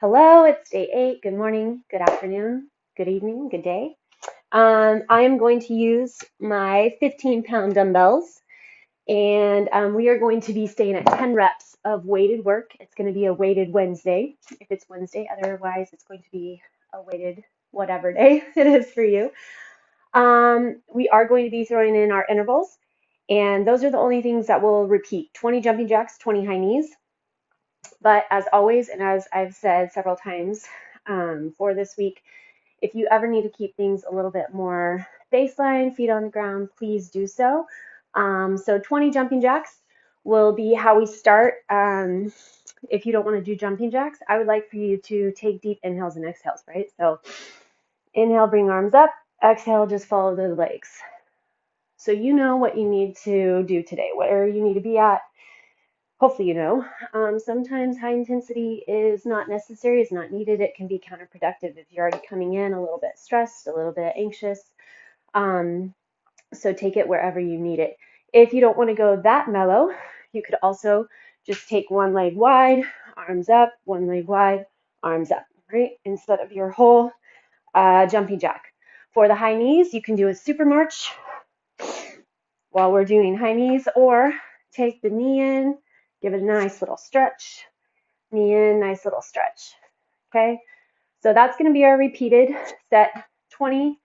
Hello, it's day 8. Good morning, good afternoon, good evening, good day. I am going to use my 15-pound dumbbells, and we are going to be staying at 10 reps of weighted work. It's going to be a weighted Wednesday, if it's Wednesday. Otherwise, it's going to be a weighted whatever day it is for you. We are going to be throwing in our intervals, and those are the only things that will repeat. 20 jumping jacks, 20 high knees. But as always, and as I've said several times for this week, if you ever need to keep things a little bit more baseline, feet on the ground, please do so. So 20 jumping jacks will be how we start. If you don't want to do jumping jacks, I would like for you to take deep inhales and exhales, right? So inhale, bring arms up. Exhale, just follow the legs. So you know what you need to do today, where you need to be at. Hopefully you know. Sometimes high intensity is not necessary, it's not needed. It can be counterproductive if you're already coming in a little bit stressed, a little bit anxious. So take it wherever you need it. If you don't want to go that mellow, you could also just take one leg wide, arms up, one leg wide, arms up, right? Instead of your whole jumping jack. For the high knees, you can do a super march while we're doing high knees, or take the knee in, give it a nice little stretch, knee in, nice little stretch, okay? So that's going to be our repeated set, 20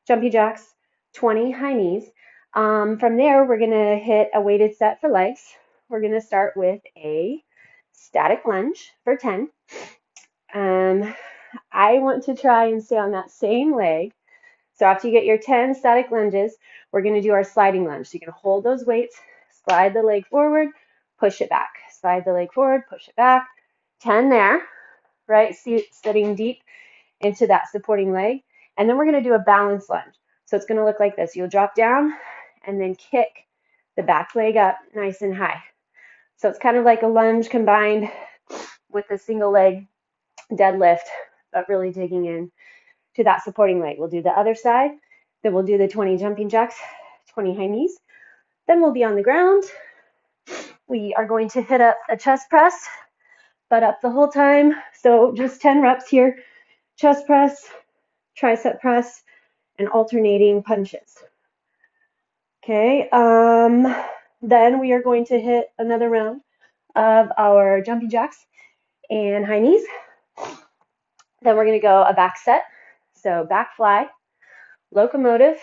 jumpy jacks, 20 high knees. From there, we're going to hit a weighted set for legs. We're going to start with a static lunge for 10. I want to try and stay on that same leg. So after you get your 10 static lunges, we're going to do our sliding lunge. So you can hold those weights, slide the leg forward, push it back. Slide the leg forward, push it back. 10 there, right? Sitting deep into that supporting leg. And then we're going to do a balance lunge. So it's going to look like this. You'll drop down and then kick the back leg up nice and high. So it's kind of like a lunge combined with a single leg deadlift, but really digging in to that supporting leg. We'll do the other side, then we'll do the 20 jumping jacks, 20 high knees. Then we'll be on the ground. We are going to hit up a chest press, butt up the whole time. So just 10 reps here, chest press, tricep press, and alternating punches. Okay, then we are going to hit another round of our jumping jacks and high knees. Then we're going to go a back set. So back fly, locomotive,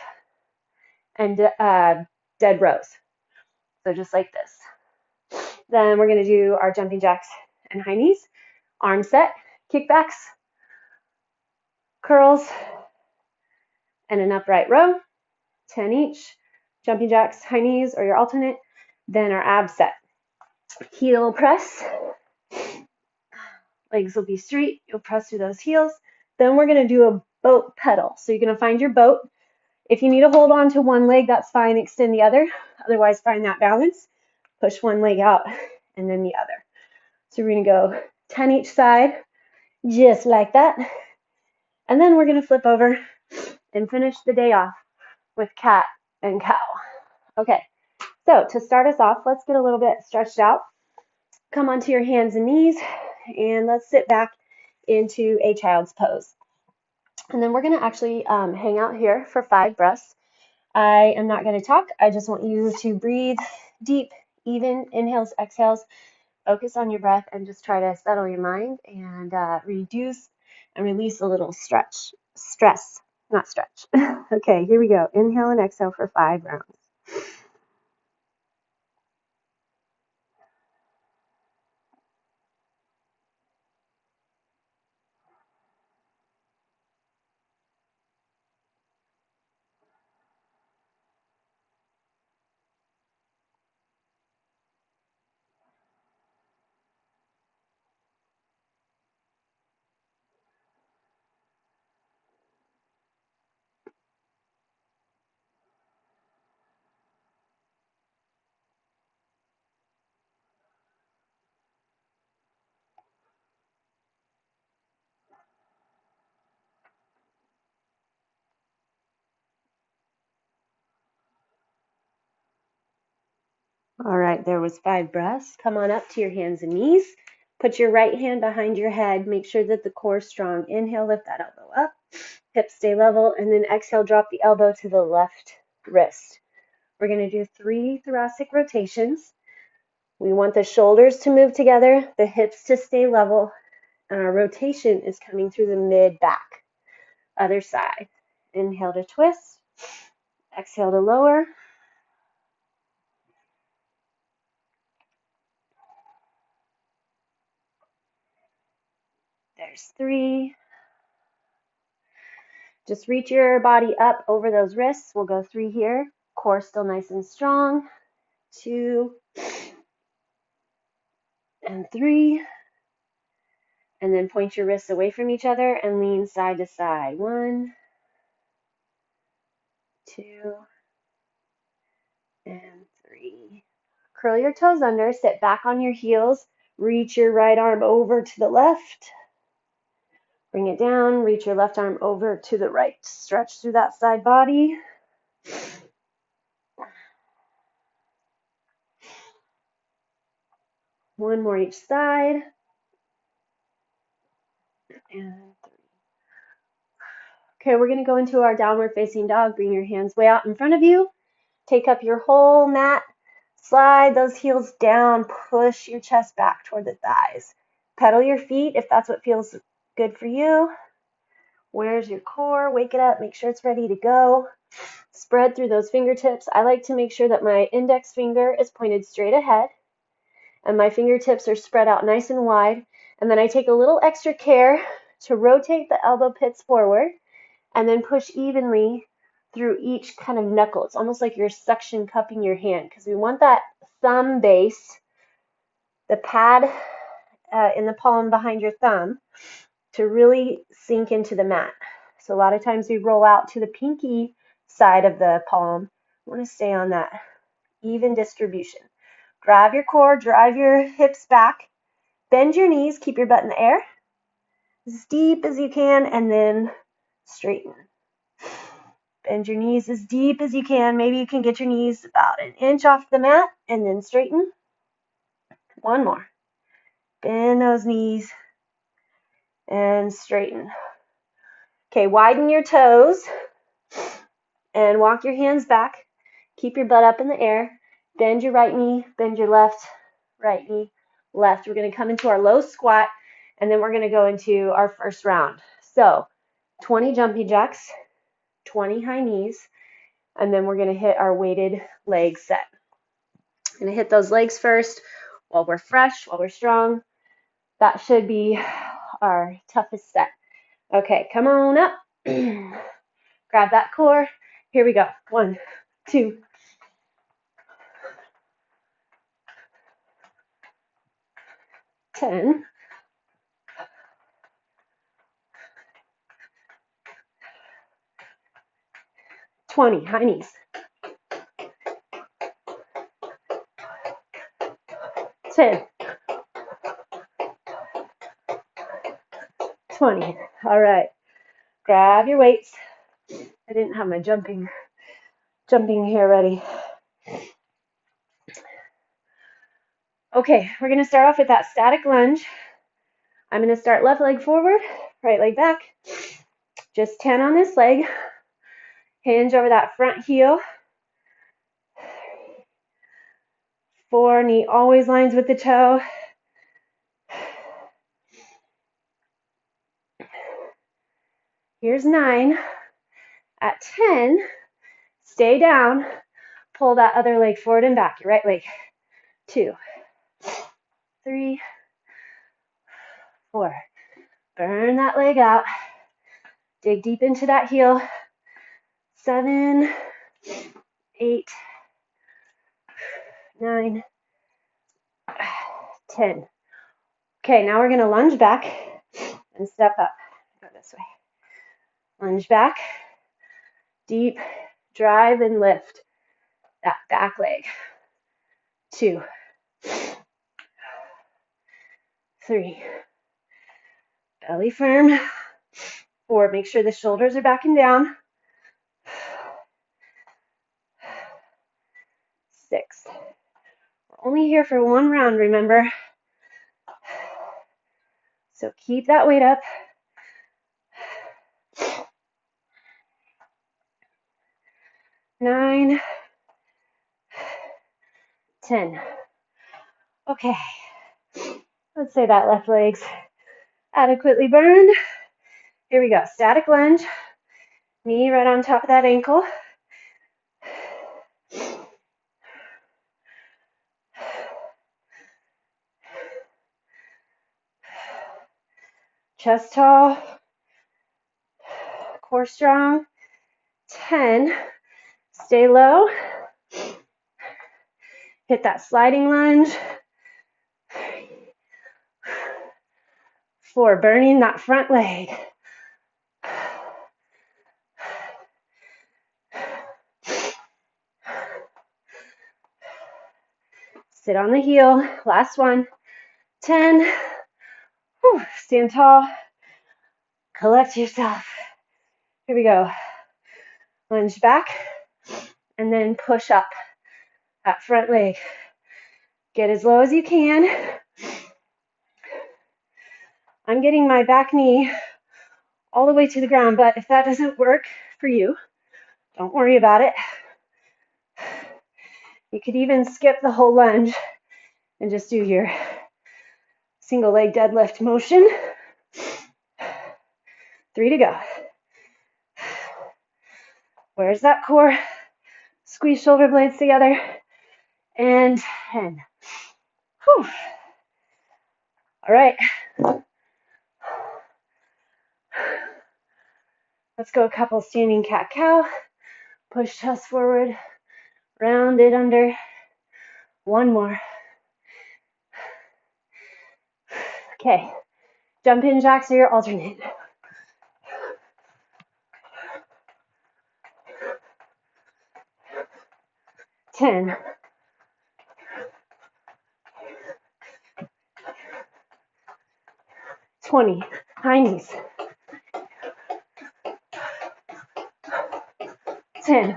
and Deadrows. So just like this. Then we're going to do our jumping jacks and high knees, arm set, kickbacks, curls, and an upright row, 10 each, jumping jacks, high knees, or your alternate. Then our ab set, heel press, legs will be straight, you'll press through those heels. Then we're going to do a boat pedal. So you're going to find your boat. If you need to hold on to one leg, that's fine, extend the other. Otherwise, find that balance. Push one leg out and then the other. So we're going to go 10 each side, just like that. And then we're going to flip over and finish the day off with cat and cow. Okay, so to start us off, let's get a little bit stretched out. Come onto your hands and knees, and let's sit back into a child's pose. And then we're going to actually hang out here for 5 breaths. I am not going to talk. I just want you to breathe deep, even inhales, exhales. Focus on your breath and just try to settle your mind and reduce and release a little stress, not stretch. Okay, here we go. Inhale and exhale for 5 rounds. All right, there was 5 breaths. Come on up to your hands and knees. Put your right hand behind your head. Make sure that the core is strong. Inhale, lift that elbow up. Hips stay level. And then exhale, drop the elbow to the left wrist. We're going to do 3 thoracic rotations. We want the shoulders to move together, the hips to stay level, and our rotation is coming through the mid-back. Other side. Inhale to twist. Exhale to lower. There's 3. Just reach your body up over those wrists. We'll go 3 here. Core still nice and strong. 2 and 3. And then point your wrists away from each other and lean side to side. 1, 2, and 3. Curl your toes under. Sit back on your heels. Reach your right arm over to the left. Bring it down. Reach your left arm over to the right. Stretch through that side body. One more each side. And 3. Okay, we're going to go into our downward facing dog. Bring your hands way out in front of you. Take up your whole mat. Slide those heels down. Push your chest back toward the thighs. Pedal your feet if that's what feels good for you. Where's your core? Wake it up. Make sure it's ready to go. Spread through those fingertips. I like to make sure that my index finger is pointed straight ahead and my fingertips are spread out nice and wide. And then I take a little extra care to rotate the elbow pits forward and then push evenly through each kind of knuckle. It's almost like you're suction cupping your hand because we want that thumb base, the pad in the palm behind your thumb, to really sink into the mat. So a lot of times we roll out to the pinky side of the palm. We want to stay on that even distribution. Grab your core, drive your hips back, bend your knees, keep your butt in the air as deep as you can, and then straighten. Bend your knees as deep as you can. Maybe you can get your knees about an inch off the mat and then straighten. One more. Bend those knees and straighten. Okay, widen your toes and walk your hands back. Keep your butt up in the air. Bend your right knee, bend your left, right knee, left. We're going to come into our low squat, and then we're going to go into our first round. So 20 jumping jacks, 20 high knees, and then we're going to hit our weighted leg set. I'm going to hit those legs first while we're fresh, while we're strong. That should be our toughest set. Okay, come on up. Grab that core. Here we go. 1, 2, 10, 20, high knees. 10, 20. All right. Grab your weights. I didn't have my jumping here ready. Okay, we're going to start off with that static lunge. I'm going to start left leg forward, right leg back. Just 10 on this leg. Hinge over that front heel. 4, knee always lines with the toe. Here's 9. At 10, stay down. Pull that other leg forward and back. Your right leg. 2, 3, 4. Burn that leg out. Dig deep into that heel. 7, 8, 9, 10. Okay, now we're going to lunge back and step up. Go this way. Lunge back. Deep. Drive and lift that back leg. 2, 3. Belly firm. 4. Make sure the shoulders are back and down. 6. We're only here for one round, remember. So keep that weight up. 9, 10. Okay. Let's say that left leg's adequately burned. Here we go. Static lunge. Knee right on top of that ankle. Chest tall. Core strong. 10. Stay low. Hit that sliding lunge. 4. Burning that front leg. Sit on the heel. Last one. 10. Whew. Stand tall. Collect yourself. Here we go. Lunge back. And then push up that front leg. Get as low as you can. I'm getting my back knee all the way to the ground, but if that doesn't work for you, don't worry about it. You could even skip the whole lunge and just do your single leg deadlift motion. 3 to go. Where's that core? Squeeze shoulder blades together. And 10. Whew. All right. Let's go a couple standing cat-cow. Push chest forward. Round it under. One more. Okay. Jump in jacks or your alternate. 10. 20. High knees. 10.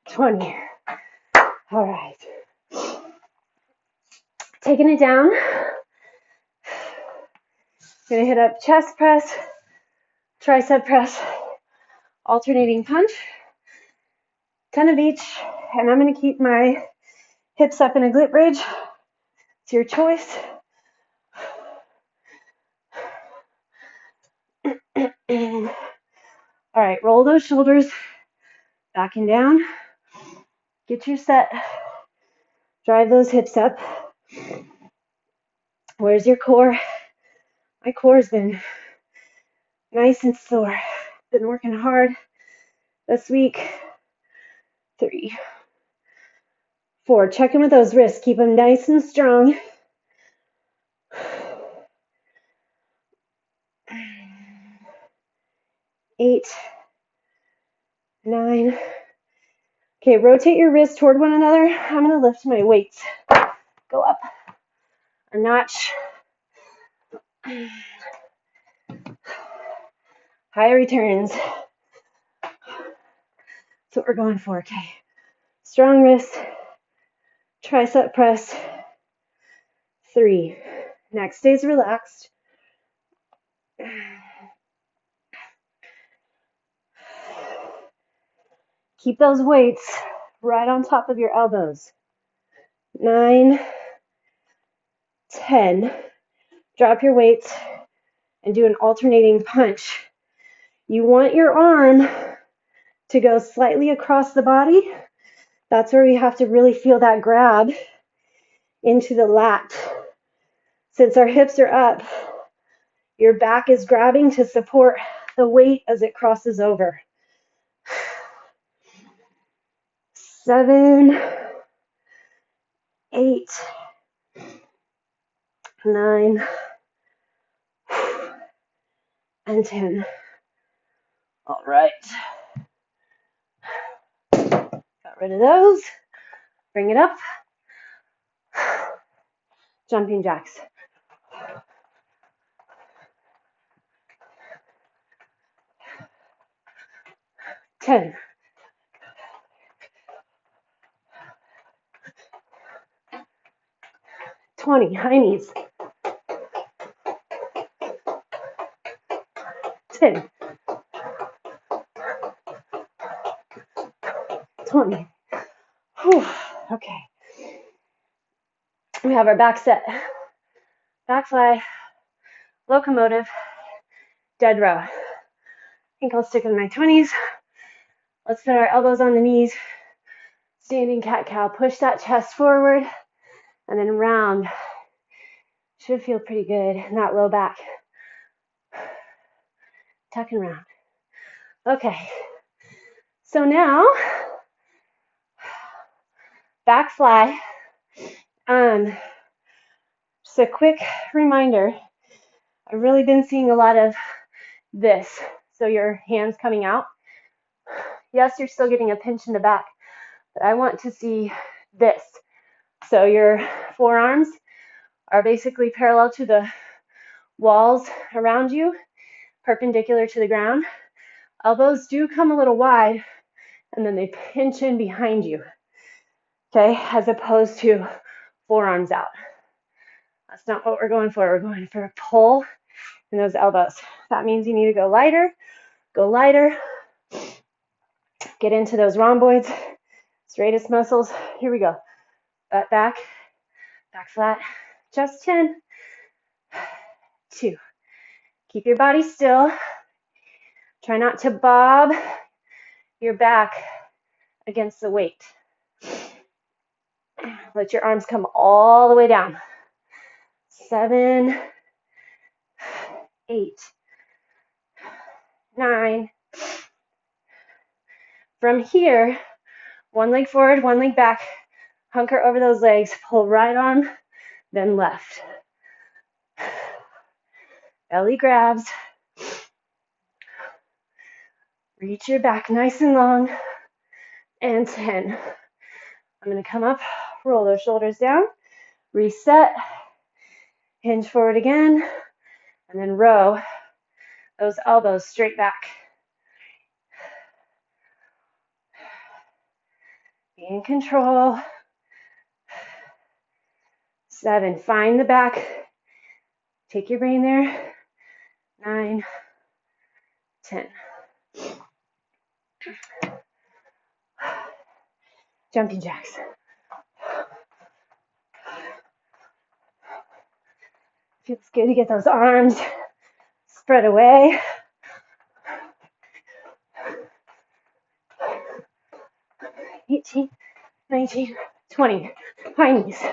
20. All right. Taking it down. Gonna hit up chest press, tricep press, alternating punch, 10 of each, and I'm gonna keep my hips up in a glute bridge. It's your choice. All right, roll those shoulders back and down. Get your set. Drive those hips up. Where's your core? My core's been nice and sore. Been working hard this week. 3, 4. Check in with those wrists. Keep them nice and strong. 8, 9. Okay, rotate your wrists toward one another. I'm going to lift my weights. Go up a notch. High returns. That's what we're going for. Okay. Strong wrist. Tricep press. 3. Neck stays relaxed. Keep those weights right on top of your elbows. 9, 10. Drop your weights and do an alternating punch. You want your arm to go slightly across the body. That's where we have to really feel that grab into the lat. Since our hips are up, your back is grabbing to support the weight as it crosses over. 7, 8, 9, and 10. All right. Got rid of those. Bring it up. Jumping jacks. 10. 9, 20, high knees. 10, 20. Whew. Okay. We have our back set. Back fly, locomotive, dead row. I think I'll stick with my 20s. Let's put our elbows on the knees. Standing cat-cow. Push that chest forward and then round. Should feel pretty good in that low back. Tuck and round. Okay. So now, back fly. Just a quick reminder. I've really been seeing a lot of this. So your hands coming out. Yes, you're still getting a pinch in the back, but I want to see this. So your forearms are basically parallel to the walls around you, perpendicular to the ground. Elbows do come a little wide, and then they pinch in behind you, okay, as opposed to forearms out. That's not what we're going for. We're going for a pull in those elbows. That means you need to go lighter, get into those rhomboids, straightest muscles. Here we go. Butt back, back flat, just 10, 2. Keep your body still. Try not to bob your back against the weight. Let your arms come all the way down. 7, 8, 9. From here, one leg forward, one leg back. Hunker over those legs. Pull right arm, then left. Belly grabs. Reach your back nice and long. And 10. I'm going to come up, roll those shoulders down, reset, hinge forward again, and then row those elbows straight back. Be in control. 7, find the back. Take your brain there. 9, 10. Jumping jacks. Feels good to get those arms spread away. $18, $19, $20. High knees.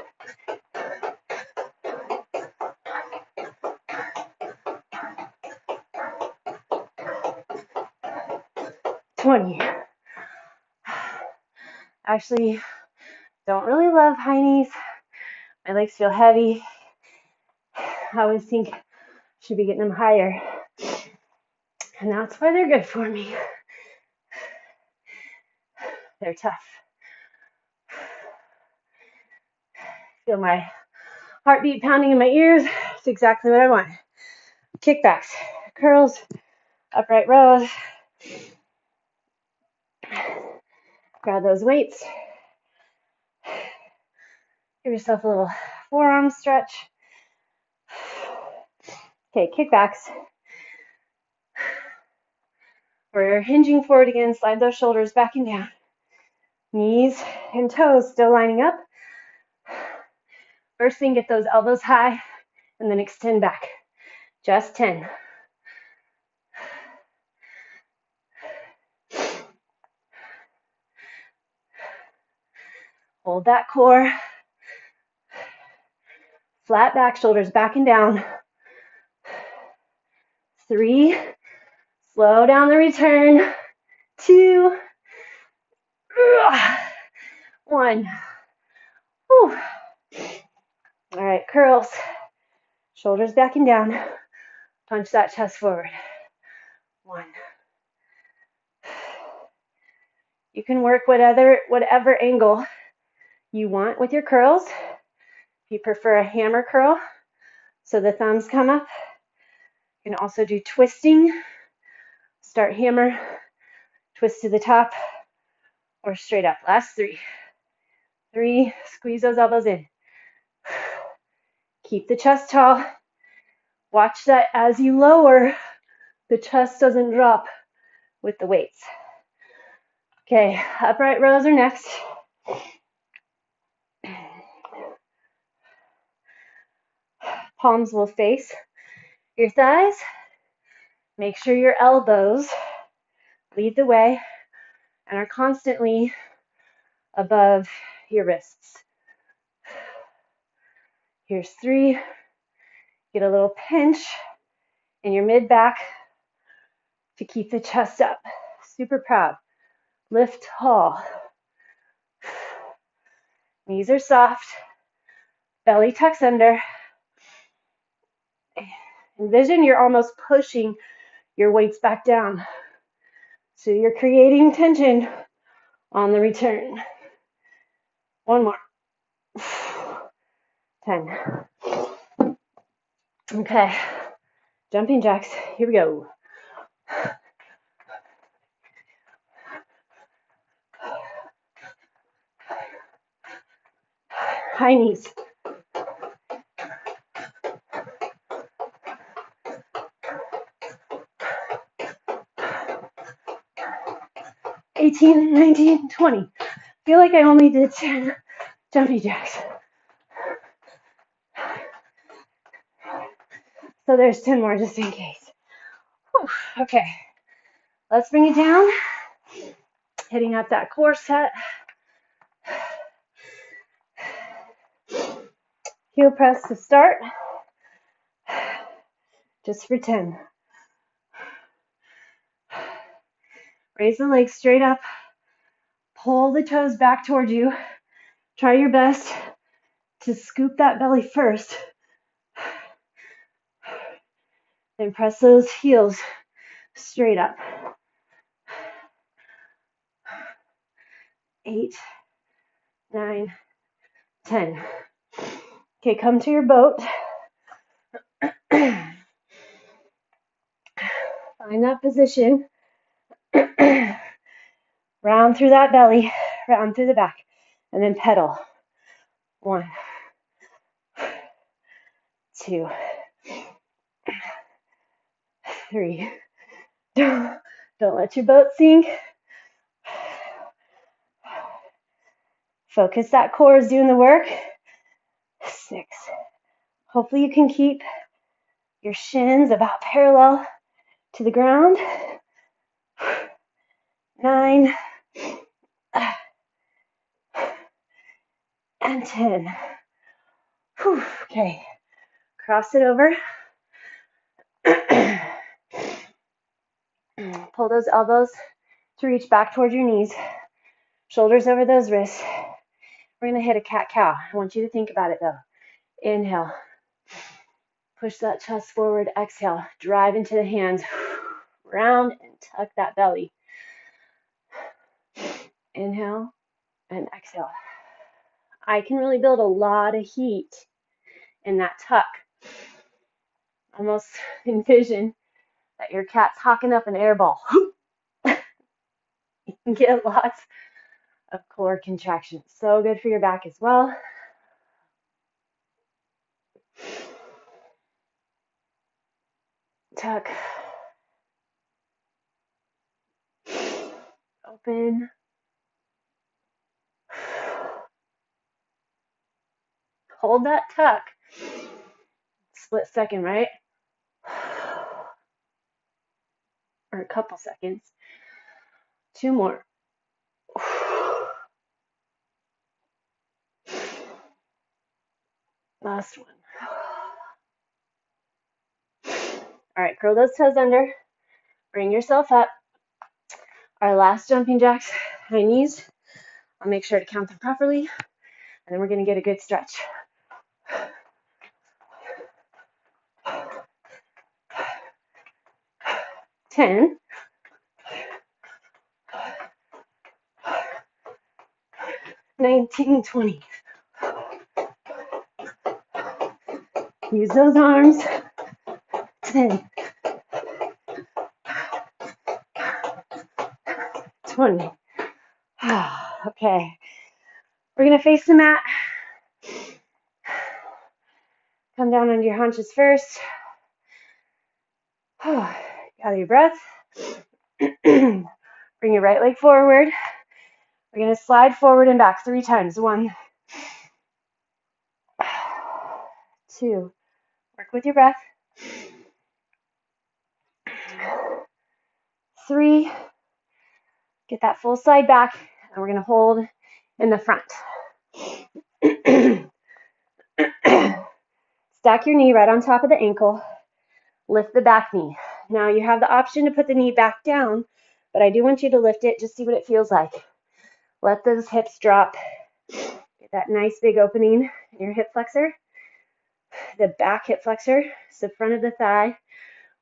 $20. Actually, don't really love high knees. My legs feel heavy. I always think I should be getting them higher. And that's why they're good for me. They're tough. Feel my heartbeat pounding in my ears. It's exactly what I want. Kickbacks, curls, upright rows. Grab those weights. Give yourself a little forearm stretch. Okay, kickbacks. We're hinging forward again. Slide those shoulders back and down. Knees and toes still lining up. First thing, get those elbows high and then extend back. Just 10. Hold that core. Flat back, shoulders back and down. 3. Slow down the return. 2. 1. Whew. All right, curls. Shoulders back and down. Punch that chest forward. 1. You can work whatever angle you want with your curls. If you prefer a hammer curl, so the thumbs come up. You can also do twisting. Start hammer, twist to the top, or straight up. Last 3. 3, squeeze those elbows in. Keep the chest tall. Watch that as you lower, the chest doesn't drop with the weights. Okay, upright rows are next. Palms will face your thighs. Make sure your elbows lead the way and are constantly above your wrists. Here's 3. Get a little pinch in your mid-back to keep the chest up. Super proud. Lift tall. Knees are soft. Belly tucks under. Envision you're almost pushing your weights back down. So you're creating tension on the return. One more. 10. Okay. Jumping jacks. Here we go. High knees. $18, $19, $20. Feel like I only did 10 jumping jacks. So there's 10 more just in case. Whew. Okay, let's bring it down. Hitting up that core set. Heel press to start. Just for 10. Raise the legs straight up. Pull the toes back towards you. Try your best to scoop that belly first. Then press those heels straight up. 8, 9, 10. Okay, come to your boat. Find that position. Round through that belly, round through the back, and then pedal. 1, 2, 3. Don't let your boat sink. Focus, that core is doing the work. 6. Hopefully you can keep your shins about parallel to the ground. 9 and 10. Whew. Okay, cross it over. Pull those elbows to reach back towards your knees. Shoulders over those wrists. We're going to hit a cat-cow. I want you to think about it though. Inhale. Push that chest forward. Exhale. Drive into the hands. Round and tuck that belly. Inhale and exhale. I can really build a lot of heat in that tuck. Almost envision that your cat's hawking up an air ball. You can get lots of core contraction. So good for your back as well. Tuck. Open. Hold that tuck. Split second, right? Or a couple seconds. 2 more. Last one. All right, curl those toes under. Bring yourself up. Our last jumping jacks, high knees. I'll make sure to count them properly. And then we're going to get a good stretch. 10. 19, 20. Use those arms. 10. 20. Okay. We're going to face the mat. Come down onto your haunches first. Gather your breath. Bring your right leg forward. We're going to slide forward and back 3 times. 1, 2. Work with your breath. 3. Get that full slide back. And we're going to hold in the front. Stack your knee right on top of the ankle. Lift the back knee. Now you have the option to put the knee back down, but I do want you to lift it. Just see what it feels like. Let those hips drop. Get that nice big opening in your hip flexor. The back hip flexor is the front of the thigh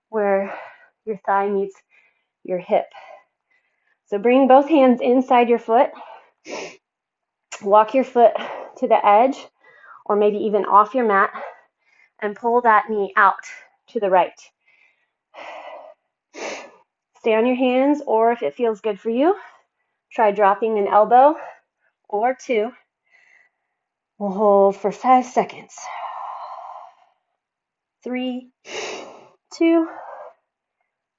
where your thigh meets your hip. So bring both hands inside your foot. Walk your foot to the edge or maybe even off your mat and pull that knee out to the right. Stay on your hands, or if it feels good for you, try dropping an elbow or 2. We'll hold for 5 seconds. 3, 2,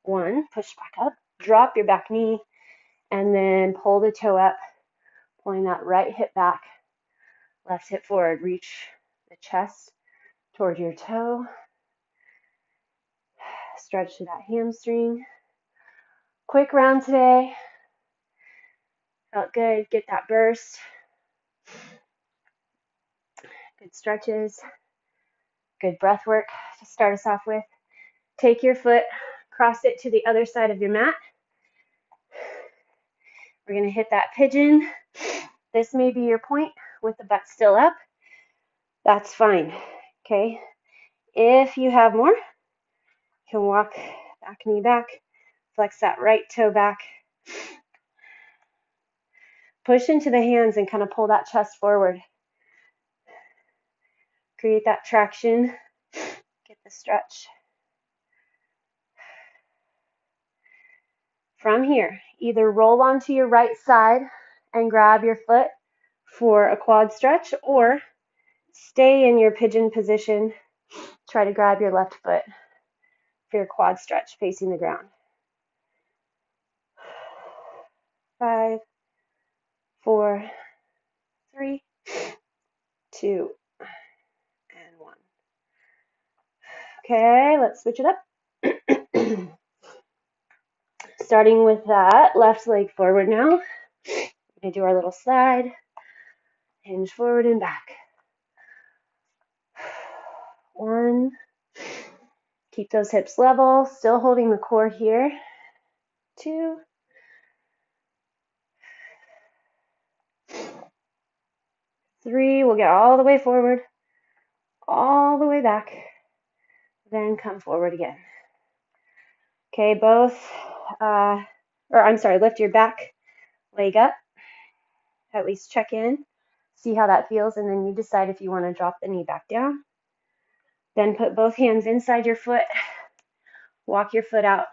1. Push back up. Drop your back knee and then pull the toe up, pulling that right hip back, left hip forward. Reach the chest toward your toe. Stretch to that hamstring. Quick round today. Felt good. Get that burst. Good stretches. Good breath work to start us off with. Take your foot, cross it to the other side of your mat. We're going to hit that pigeon. This may be your point with the butt still up. That's fine. Okay. If you have more, you can walk back knee back. Flex that right toe back. Push into the hands and kind of pull that chest forward. Create that traction. Get the stretch. From here, either roll onto your right side and grab your foot for a quad stretch, or stay in your pigeon position. Try to grab your left foot for your quad stretch facing the ground. 5, 4, 3, 2, and 1. Okay, let's switch it up. Starting with that left leg forward now. We're going to do our little slide. Hinge forward and back. 1. Keep those hips level, still holding the core here. 2. 3. We'll get all the way forward, all the way back, then come forward again. Okay, lift your back leg up. At least check in, see how that feels, and then you decide if you want to drop the knee back down. Then put both hands inside your foot, walk your foot out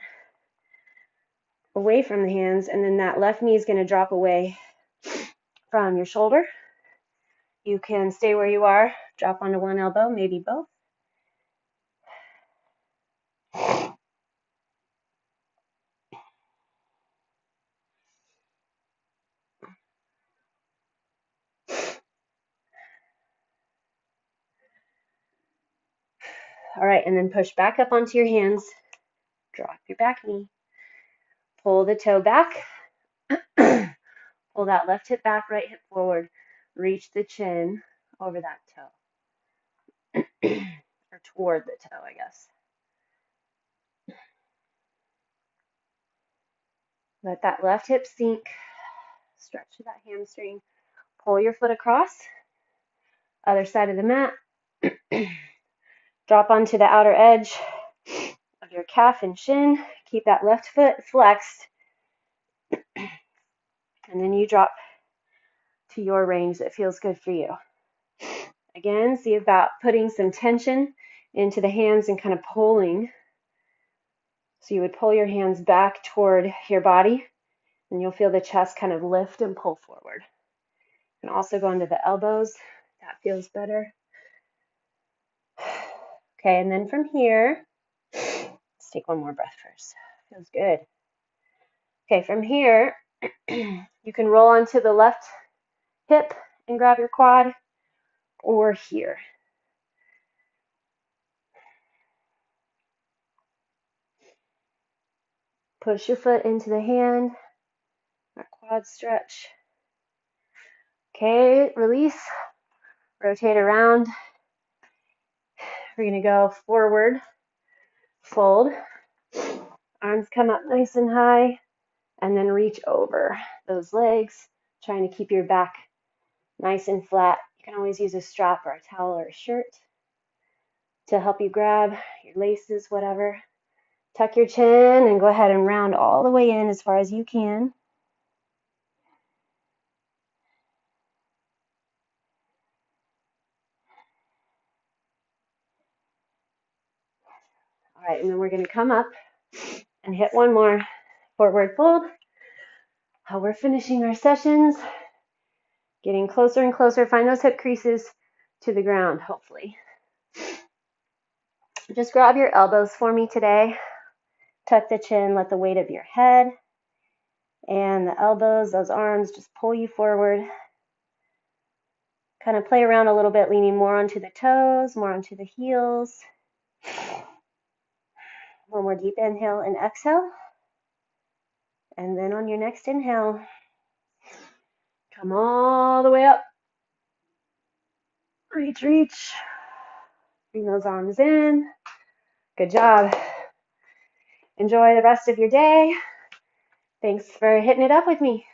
away from the hands, and then that left knee is going to drop away from your shoulder. You can stay where you are, drop onto one elbow, maybe both. All right, and then push back up onto your hands, drop your back knee, pull the toe back, pull that left hip back, right hip forward, reach the chin over that toe, or toward the toe, I guess. Let that left hip sink, stretch to that hamstring, pull your foot across, other side of the mat, drop onto the outer edge of your calf and shin, keep that left foot flexed, and then you drop to your range that feels good for you. Again, see about putting some tension into the hands and kind of pulling. So you would pull your hands back toward your body, and you'll feel the chest kind of lift and pull forward. You can also go into the elbows. That feels better. Okay, and then from here, let's take one more breath first. Feels good. Okay, from here, you can roll onto the left hip and grab your quad, or here. Push your foot into the hand, that quad stretch. Okay, release, rotate around. We're gonna go forward, fold, arms come up nice and high, and then reach over those legs, trying to keep your back nice and flat. You can always use a strap or a towel or a shirt to help you grab your laces, whatever. Tuck your chin and go ahead and round all the way in as far as you can. All right, and then we're going to come up and hit one more forward fold. How we're finishing our sessions, getting closer and closer. Find those hip creases to the ground, hopefully. Just grab your elbows for me today. Tuck the chin, let the weight of your head and the elbows, those arms, just pull you forward. Kind of play around a little bit, leaning more onto the toes, more onto the heels. One more deep inhale and exhale. And then on your next inhale, come all the way up. Reach, reach. Bring those arms in. Good job. Enjoy the rest of your day. Thanks for hitting it up with me.